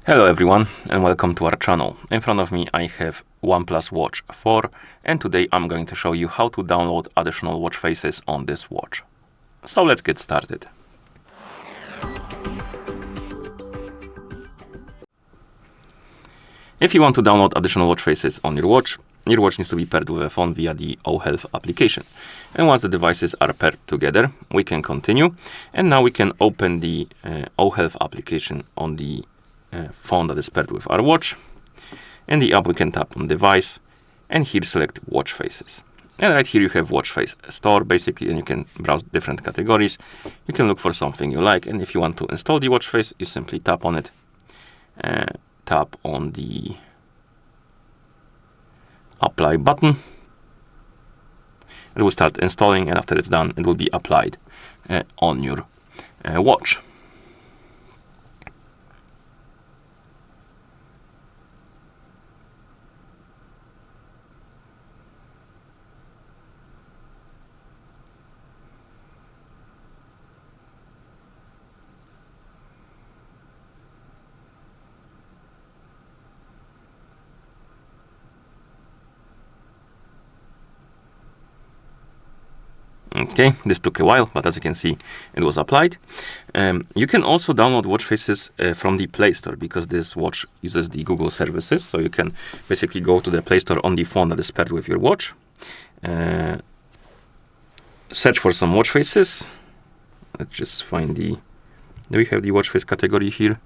Hello everyone and welcome to our channel. In front of me I have OnePlus Watch 4 and today I'm going to show you how to download additional watch faces on this watch. So let's get started. If you want to download additional watch faces on your watch needs to be paired with a phone via the OHELF application. And once the devices are paired together, we can continue. And now we can open the OHELF application on the phone that is paired with our watch. In the app we can tap on device and here select watch faces. And right here you have watch face store basically, and you can browse different categories. You can look for something you like, and if you want to install the watch face, you simply tap on it. Tap on the apply button. It will start installing, and after it's done, it will be applied on your watch. Okay, this took a while, but as you can see, it was applied. You can also download watch faces from the Play Store because this watch uses the Google services. So you can basically go to the Play Store on the phone that is paired with your watch. Search for some watch faces. Let's just find the... Do we have the watch face category here?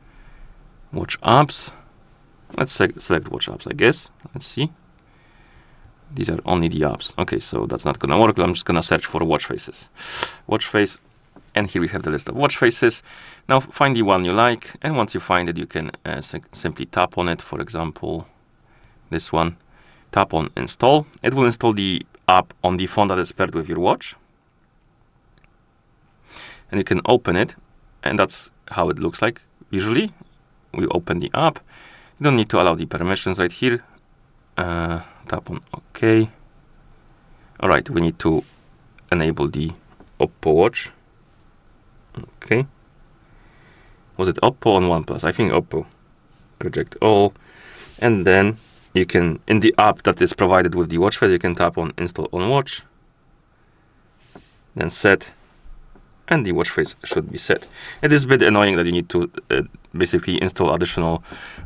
Watch apps. Let's select watch apps, I guess. Let's see. These are only the apps. Okay, so that's not gonna work. I'm just gonna search for watch faces. Watch face, and here we have the list of watch faces. Now find the one you like, and once you find it, you can simply tap on it. For example, this one. Tap on install. It will install the app on the phone that is paired with your watch. And you can open it, and that's how it looks like usually. We open the app. You don't need to allow the permissions right here. Tap on OK. Alright, we need to enable the Oppo watch. Okay. Was it Oppo or OnePlus? I think Oppo. Reject all. And then you can, in the app that is provided with the watch face, you can tap on install on watch. Then set. And the watch face should be set. It is a bit annoying that you need to basically install additional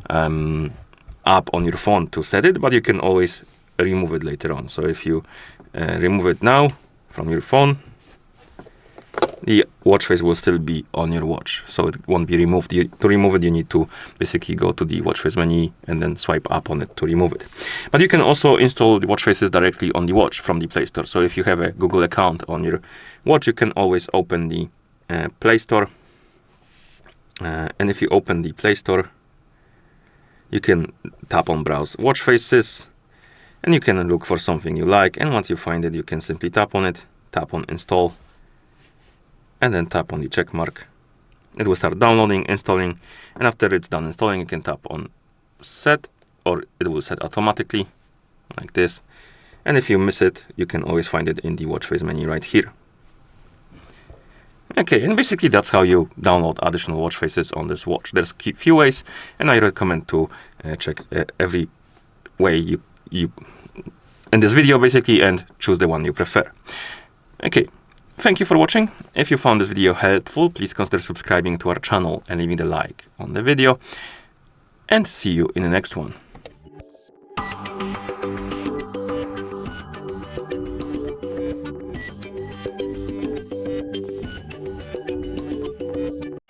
app on your phone to set it, but you can always remove it later on. So if you remove it now from your phone, the watch face will still be on your watch, so it won't be removed. To remove it, you need to basically go to the watch face menu and then swipe up on it to remove it. But you can also install the watch faces directly on the watch from the Play Store. So if you have a Google account on your watch, you can always open the Play Store. And if you open the Play Store, you can tap on browse watch faces, and you can look for something you like, and once you find it, you can simply tap on it, tap on install, and then tap on the check mark. It will start downloading, installing, and after it's done installing, you can tap on set, or it will set automatically like this. And if you miss it, you can always find it in the watch face menu right here. Okay, and basically that's how you download additional watch faces on this watch. There's a few ways, and I recommend to check every way you in this video basically, and choose the one you prefer. Okay, thank you for watching. If you found this video helpful, please consider subscribing to our channel and leaving a like on the video, and see you in the next one.